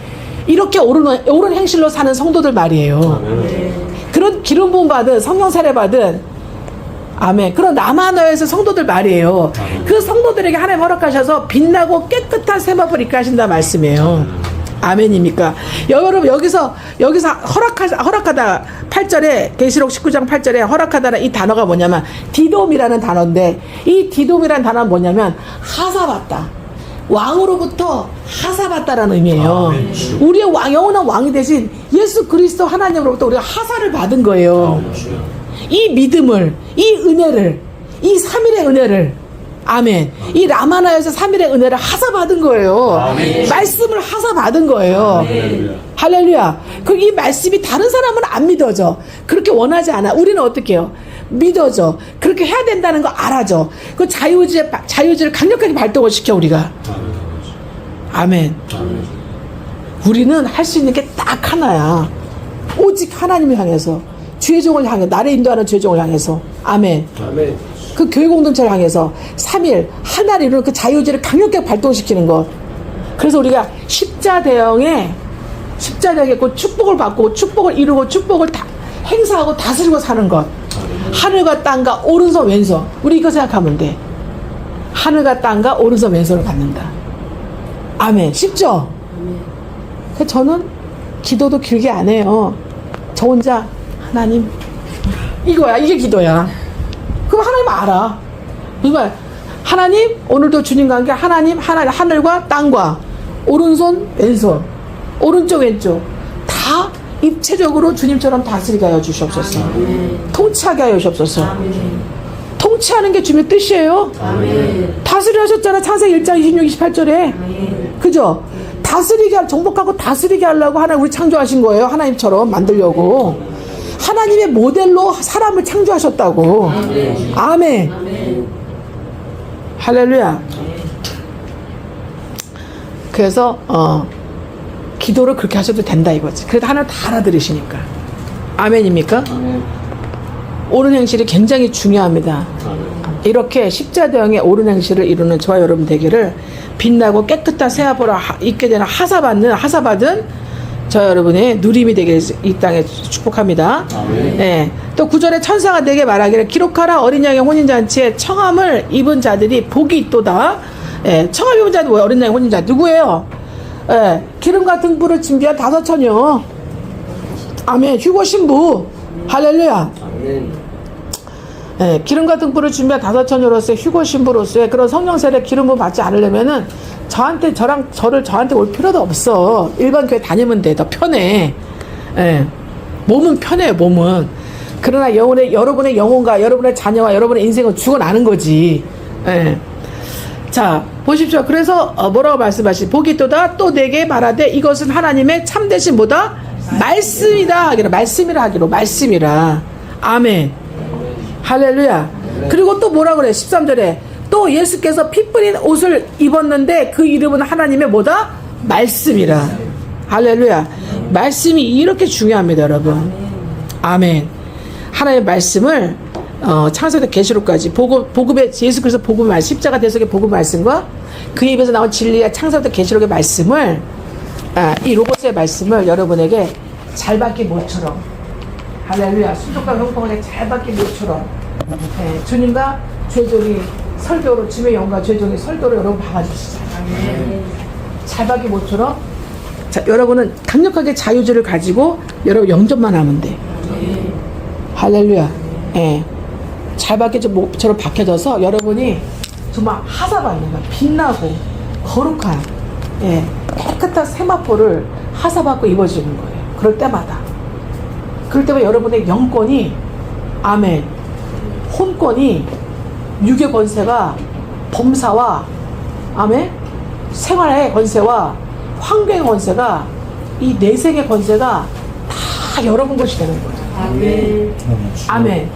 이렇게 옳은 행실로 사는 성도들 말이에요. 그런 기름 부음 받은, 성령 세례 받은, 아멘, 그런 남한어에서 성도들 말이에요. 그 성도들에게 하나님 허락하셔서 빛나고 깨끗한 세마포를 입게 하신다 말씀이에요. 아멘입니까? 여러분, 여기서 허락하다 8절에, 계시록 19장 8절에 허락하다는 이 단어가 뭐냐면 디돔이라는 단어인데, 이 디돔이라는 단어는 뭐냐면 하사받다, 왕으로부터 하사받다라는 의미예요. 우리의 영원한 왕이 되신 예수 그리스도 하나님으로부터 우리가 하사를 받은 거예요. 이 믿음을, 이 은혜를, 이 3일의 은혜를, 아멘, 이 라마나에서 3일의 은혜를 하사받은 거예요. 아멘. 말씀을 하사받은 거예요. 아멘. 할렐루야. 그럼 이 말씀이 다른 사람은 안 믿어져. 그렇게 원하지 않아. 우리는 어떻게 해요? 믿어져. 그렇게 해야 된다는 거 알아줘. 그 자유의지를 강력하게 발동을 시켜 우리가. 아멘. 아멘. 우리는 할 수 있는 게 딱 하나야. 오직 하나님을 향해서, 주의 종을 향해, 나를 인도하는 주의 종을 향해서. 아멘. 아멘. 그 교회 공동체를 향해서 3일 하나를 이루는 그 자유의지를 강력하게 발동시키는 것. 그래서 우리가 십자대형에 그 축복을 받고 축복을 이루고 축복을 다 행사하고 다스리고 사는 것. 하늘과 땅과 오른손 왼손. 우리 이거 생각하면 돼. 하늘과 땅과 오른손 왼손을 갖는다. 아멘. 쉽죠? 그래서 저는 기도도 길게 안 해요. 저 혼자 하나님, 이거야. 이게 기도야. 그럼 하나님 알아. 정말 하나님, 오늘도 주님과 함께 하나님, 하늘과 땅과 오른손 왼손, 오른쪽 왼쪽 다 입체적으로 주님처럼 다스리게 하여 주시옵소서. 통치하게 하여 주시옵소서. 통치하는 게 주님의 뜻이에요. 다스리 하셨잖아. 창세기 1장 26, 28절에. 그죠? 다스리게, 정복하고 다스리게 하려고 하나님 우리 창조하신 거예요. 하나님처럼 만들려고. 하나님의 모델로 사람을 창조하셨다고. 아멘. 아멘. 할렐루야. 그래서 기도를 그렇게 하셔도 된다 이거지. 그래도 하나님 다 알아들으시니까. 아멘입니까? 아멘. 옳은 행실이 굉장히 중요합니다. 아멘. 이렇게 십자대형의 옳은 행실을 이루는 저와 여러분 되기를, 빛나고 깨끗한 세마포를 입게 되는 하사받은 저 여러분의 누림이 되길 이 땅에 축복합니다. 예. 또 9절에 천사가 내게 말하기를 기록하라 어린 양의 혼인잔치에 청함을 입은 자들이 복이 있도다. 예. 청함 입은 자들 뭐예요? 어린 양의 혼인잔 누구예요? 예. 기름과 등불을 준비한 5처녀. 아멘. 휴거 신부. 할렐루야. 예. 기름과 등불을 준비한 5처녀로서의 휴거 신부로서의 그런 성령 세례 기름 부음 받지 않으려면은 저한테 올 필요도 없어. 일반 교회 다니면 돼. 더 편해. 예. 몸은 편해요, 몸은. 그러나 여러분의 영혼과 여러분의 자녀와 여러분의 인생은 죽어나는 거지. 예. 자, 보십시오. 그래서, 뭐라고 말씀하시? 복이 있도다. 또 내게 말하되 이것은 하나님의 참되신 뭐다? 말씀이다. 하기로. 말씀이라 하기로. 말씀이라. 아멘. 할렐루야. 그리고 또 뭐라 그래? 13절에. 또 예수께서 피 뿌린 옷을 입었는데 그 이름은 하나님의 뭐다? 말씀이라. 할렐루야. 말씀이 이렇게 중요합니다, 여러분. 아멘. 하나님의 말씀을 창세부터 계시록까지 복음의 예수 그리스도 복음의 말씀, 십자가 대속의 복음 말씀과 그 입에서 나온 진리의 창세부터 계시록의 말씀을 이 로고스의 말씀을 여러분에게 잘 받기 모처럼 할렐루야. 순종과 형통하게 잘 받기 모처럼 주님과 죄종이 설교로 주의 영과 죄종이 설교로 여러분 박아주시잖아요. 잘 받기 모처럼 여러분은 강력하게 자유주를 가지고 여러분 영접만 하면 돼. 할렐루야. 예. 잘 받기 모처럼 박혀져서 여러분이 정말 하사받는 거야. 빛나고 거룩한 깨끗한 세마포를 하사받고 입어지는 거예요. 그럴 때마다 여러분의 영권이 아멘 혼권이 육의 권세가 범사와 아멘 생활의 권세와 환경의 권세가 이 내생의 권세가 다 여러분 것이 되는 거예요. 아멘. 아멘.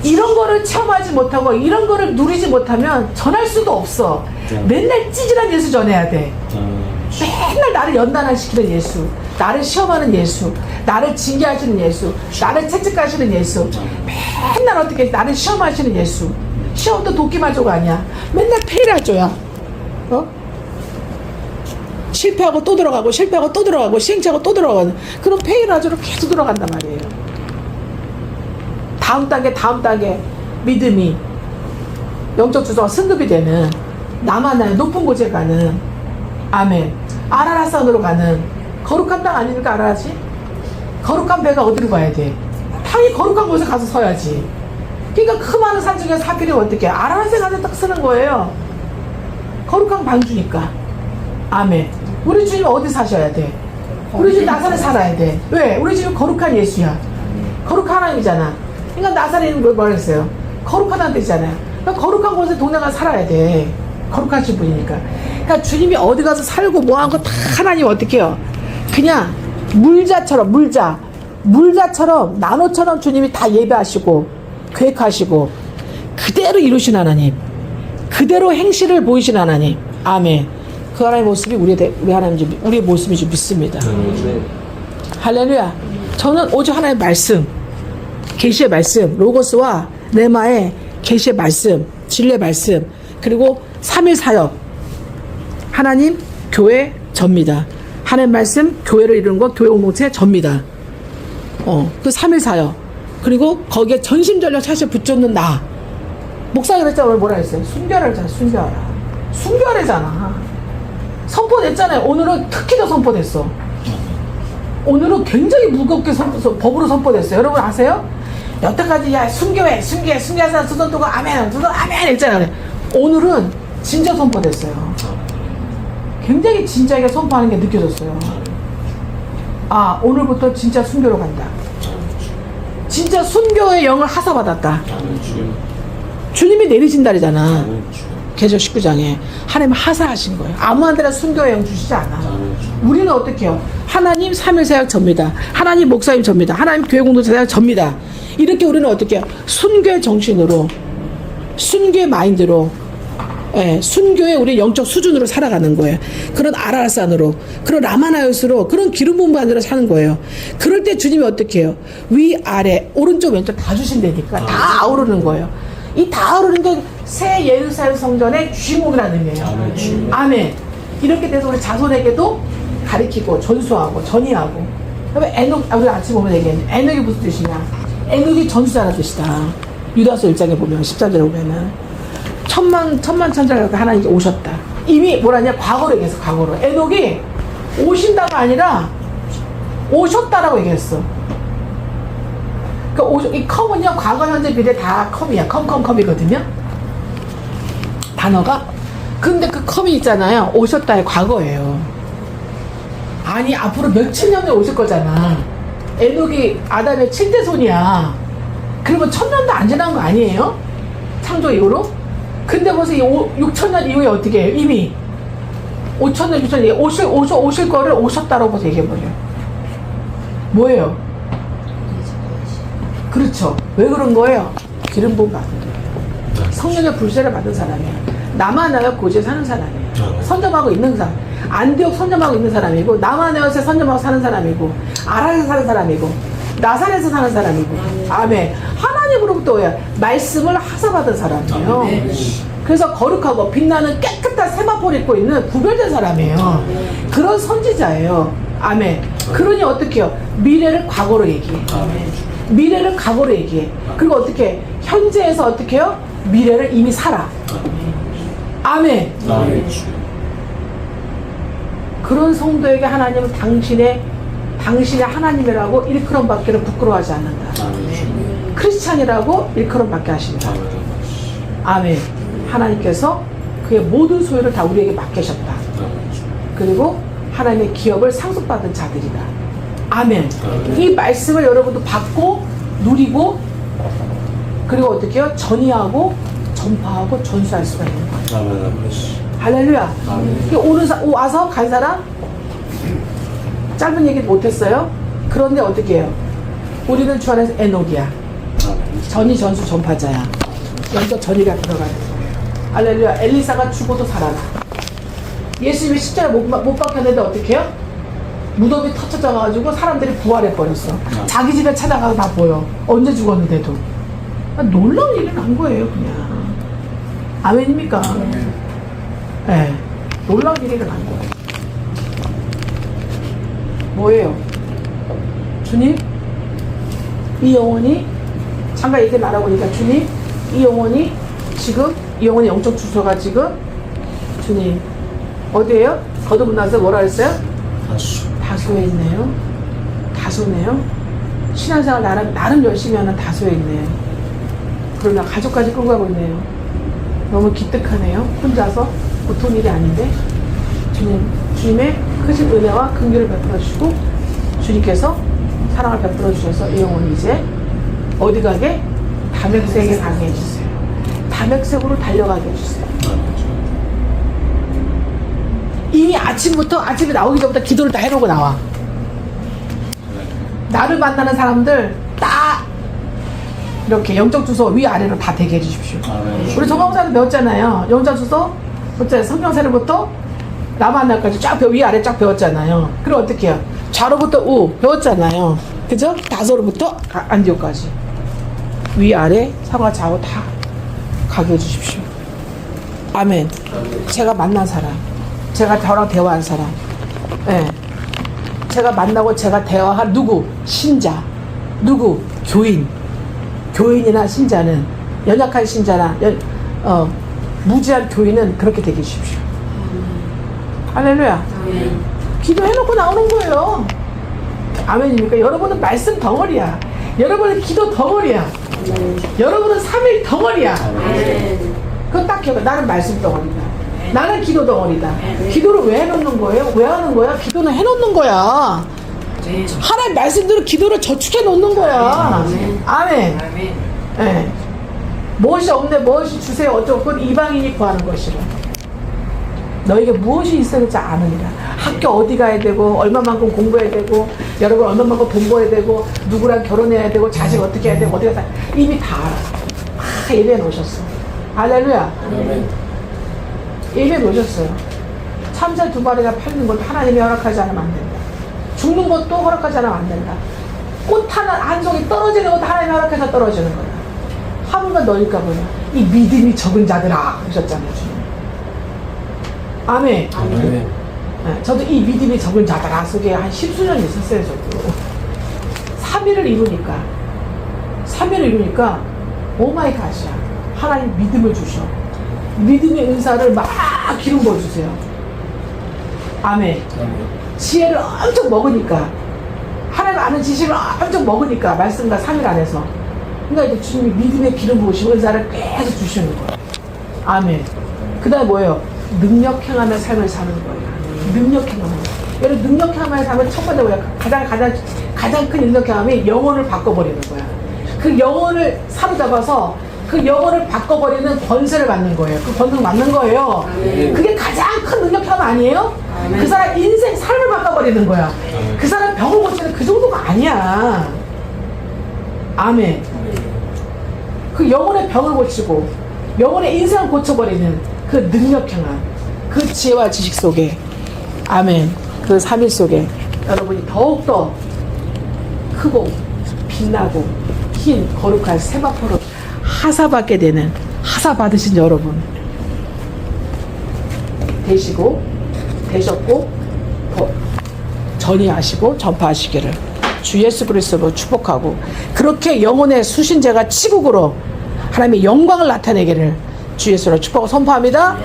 이런 거를 체험하지 못하고 이런 거를 누리지 못하면 전할 수도 없어. 맨날 찌질한 예수 전해야 돼. 맨날 나를 연단시키는 예수, 나를 시험하는 예수, 나를 징계하시는 예수, 나를 채찍하시는 예수, 맨날 어떻게 나를 시험하시는 예수. 시험도 도끼마저가 아니야. 맨날 페일하죠야. 실패하고 또 들어가고 실패하고 또 들어가고 시행착오 또 들어가는 그런 페일하저로 계속 들어간단 말이에요. 다음 단계 믿음이 영적 주소가 승급이 되는 나만나요 높은 곳에 가는 아멘 아라라산으로 가는 거룩한 땅 아닙니까? 아라라지? 거룩한 배가 어디로 가야 돼? 당연히 거룩한 곳에 가서 서야지. 그러니까 그 많은 산 중에 사필이 어떻게 아라라산 가서 딱 쓰는 거예요. 거룩한 방주니까. 아멘. 우리 주님 어디 사셔야 돼? 우리 주님 나사렛 살아야 돼. 왜? 우리 주님 거룩한 예수야. 거룩한 하나님이잖아. 그러니까 나사렛은 뭐라 했어요? 거룩하다는 뜻이잖아요. 그러니까 거룩한 곳에 동네가 살아야 돼. 거룩하신 분이니까. 그러니까 주님이 어디 가서 살고 뭐 한 거 다 하나님 어떻게 해요? 그냥 물자처럼 나노처럼 주님이 다 예배하시고 계획하시고 그대로 이루신 하나님, 그대로 행실을 보이신 하나님. 아멘. 그 하나님의 모습이 우리의 모습인지 믿습니다. 할렐루야. 저는 오직 하나님의 말씀, 계시의 말씀, 로고스와 레마의 계시의 말씀, 진리의 말씀, 그리고 3일 사역, 하나님, 교회, 접니다. 하나님 말씀, 교회를 이루는 것, 교회 공동체, 접니다. 그 3일 사역, 그리고 거기에 전심전력 사실 붙잡는 나. 목사가 그랬잖아. 오늘 뭐라 했어요? 순결하잖아. 순결하잖아. 선포됐잖아요. 오늘은 특히 더 선포됐어. 오늘은 굉장히 무겁게 법으로 선포됐어요. 여러분 아세요? 여태까지 순교사 수선도가 아멘 했잖아요. 오늘은 진짜 선포됐어요. 굉장히 진지하게 선포하는 게 느껴졌어요. 아, 오늘부터 진짜 순교로 간다. 진짜 순교의 영을 하사받았다. 주님이 내리신 달이잖아. 계시록 19장에 하나님 하사하신 거예요. 아무한테나 순교의 영 주시지 않아. 우리는 어떻게 해요? 하나님 3일 사역 접니다. 하나님 목사님 접니다. 하나님 교회 공동체 사역 접니다. 이렇게 우리는 어떻게 해요? 순교의 정신으로, 순교의 마인드로, 순교의 우리 영적 수준으로 살아가는 거예요. 그런 아라산으로, 그런 라마나요스로, 그런 기름 부음 받으러 사는 거예요. 그럴 때 주님이 어떻게 해요? 위, 아래, 오른쪽, 왼쪽 다 주신다니까. 다 아우르는 거예요. 이 다 아우르는 게 새 예루살렘 성전의 주인공이라는 의미예요. 아멘. 이렇게 돼서 우리 자손에게도 가리키고 전수하고 전이하고. 그러면 에녹, 우리 아침 보면 얘기했는데 에녹이 무슨 뜻이냐? 에녹이 전수자라는 뜻이다. 유다서 1장에 보면 10장에 보면은 천만 천자가 하나님께 오셨다. 이미 뭐라냐? 과거로 얘기했어. 과거로. 에녹이 오신다가 아니라 오셨다라고 얘기했어. 그러니까 이 컴은요, 과거, 현재, 미래 다 컴이야. 컴이거든요. 단어가. 근데 그 컴이 있잖아요. 오셨다의 과거예요. 아니, 앞으로 몇천 년에 오실 거잖아. 에녹이 아담의 7대 손이야. 그러면 1000년도 안 지난 거 아니에요? 창조 이후로? 근데 벌써 6000년 이후에 어떻게 해요? 이미 5000년, 6000년 오실 거를 오셨다라고 벌써 얘기해버려요. 뭐예요? 그렇죠. 왜 그런 거예요? 기름 부음 받은 거예요. 성령의 불세를 받은 사람이야. 남아나요 고지에 사는 사람이에요. 선점하고 있는 사람. 안디옥 선점하고 있는 사람이고, 남아나요에 선점하고 사는 사람이고, 아라에서 사는 사람이고, 나사렛에서 사는 사람이고. 아멘. 하나님으로부터 오야 말씀을 하사받은 사람이에요. 그래서 거룩하고 빛나는 깨끗한 세마포를 입고 있는 구별된 사람이에요. 그런 선지자예요. 아멘. 그러니 어떻게 해요? 미래를 과거로 얘기해. 미래를 과거로 얘기해. 그리고 어떻게 해? 현재에서 어떻게 해요? 미래를 이미 살아. 아멘. 그런 성도에게 하나님은 당신의 하나님이라고 일컬음 받기를 부끄러워하지 않는다. 크리스찬이라고 일컬음 받게 하신다. 아멘. 하나님께서 그의 모든 소유를 다 우리에게 맡기셨다. 그리고 하나님의 기업을 상속받은 자들이다. 아멘. 이 말씀을 여러분도 받고 누리고, 그리고 어떻게 해요? 전이하고 전파하고 전수할 수가 있는 거예요. 할렐루야. 오늘 와서 간 사람 짧은 얘기 못했어요. 그런데 어떻게 해요? 우리는 주 안에서 에녹이야. 전이 전수 전파자야. 먼저 전이가 들어가는 거예요. 할렐루야. 엘리사가 죽어도 살아나. 예수님이 십자가에 못 박혔는데 어떻게 해요? 무덤이 터쳐져가지고 사람들이 부활해버렸어. 자기 집에 찾아가서 다 보여. 언제 죽었는데도. 놀라운 일이 난 거예요, 그냥. 아멘입니까? 네. 놀라운 일이 난 거예요. 뭐예요? 주님, 이 영혼이, 잠깐 얘기 나라보니까 주님, 이 영혼이 영혼의 영적 주소가 지금, 주님, 어디에요? 거듭 나서 뭐라 했어요? 다소에 있네요. 다소네요. 신앙생활 나름 열심히 하는 다소에 있네요. 그러나 가족까지 끌고 가고 있네요. 너무 기특하네요. 혼자서 보통 일이 아닌데. 주님의 크신 은혜와 긍휼을 베풀어 주시고, 주님께서 사랑을 베풀어 주셔서 이 영혼이 이제 어디 가게? 담액색에 가게 해주세요. 담액색으로 달려가게 해주세요. 이미 아침에 나오기 전부터 기도를 다 해놓고 나와. 나를 만나는 사람들 딱 이렇게 영적 주소 위아래로 다 되게 해주십시오. 우리 정강사도 배웠잖아요. 영적 주소 성경세례부터 나 만날까지 쫙 위아래 쫙 배웠잖아요. 그럼 어떻게 해요? 좌로부터 우 배웠잖아요. 그죠? 다소로부터 안디옥까지 위아래 상하 좌우 다 가게 해주십시오. 아멘. 제가 만난 사람, 제가 저랑 대화한 사람, 네. 제가 만나고 제가 대화한 누구? 신자, 누구? 교인이나 신자는, 연약한 신자나 무지한 교인은 그렇게 되게 해주십시오. 할렐루야. 기도해놓고 나오는 거예요. 아멘입니까? 여러분은 말씀 덩어리야. 여러분은 기도 덩어리야. 여러분은 3일 덩어리야. 그거 딱 기억해. 나는 말씀 덩어리다. 나는 기도 덩어리다. 기도를 왜 해놓는 거예요? 왜 하는 거야? 기도는 해놓는 거야. 하나님 말씀대로 기도를 저축해 놓는 거야. 아멘. 네. 무엇이 없네, 무엇이 주세요, 어쩌고, 그건 이방인이 구하는 것이라. 너에게 무엇이 있어야 될지 아느니라. 학교 어디 가야 되고, 얼마만큼 공부해야 되고, 여러분 얼마만큼 돈 벌어야 되고, 누구랑 결혼해야 되고, 자식 어떻게 해야 되고, 어디 가서 이미 다 알아. 다 예배해 놓으셨어. 할렐루야. 예배해 놓으셨어요. 참새 2마리가 팔리는 것도 하나님이 허락하지 않으면 안 된다. 죽는 것도 허락하지 않으면 안 된다. 꽃 한 송이 떨어지는 것도 하나님이 허락해서 떨어지는 거야. 하물며 너희가 뭐냐, 이 믿음이 적은 자들아 하셨잖아요, 주님. 아멘. 저도 이 믿음이 적은 자다라 속에 한 10수년 있었어요. 저도 3일을 이루니까 오마이 갓이야. 하나님 믿음을 주셔. 믿음의 은사를 막 기름 부어주세요. 아멘. 지혜를 엄청 먹으니까, 하나님 아는 지식을 엄청 먹으니까, 말씀과 3일 안에서. 그러니까 이제 주님이 믿음의 기름 부으시고 은사를 계속 주시는 거예요. 아멘. 그 다음에 뭐예요? 능력 행하며 삶을 사는 거예요. 능력 행하며. 여러분, 능력 행하며 삶은 첫 번째 뭐예요? 가장 큰 능력 행함이 영혼을 바꿔버리는 거야. 그 영혼을 사로잡아서 그 영혼을 바꿔버리는 권세를 받는 거예요. 그 권능 맞는 거예요. 그게 가장 큰 능력 행함 아니에요? 그 사람 인생, 삶을 바꿔버리는 거야. 그 사람 병을 고치는 그 정도가 아니야. 아멘. 그 영혼의 병을 고치고 영혼의 인생을 고쳐버리는 그 능력 행함, 그 지혜와 지식 속에, 아멘, 그 3일 속에 여러분이 더욱더 크고 빛나고 흰 거룩한 세마포로 하사받게 되는, 하사 받으신 여러분 되셨고 더 전이하시고 전파하시기를 주 예수 그리스도로 축복하고, 그렇게 영혼의 수신제가 치국으로 하나님의 영광을 나타내기를 주 예수로 축복하고 선포합니다.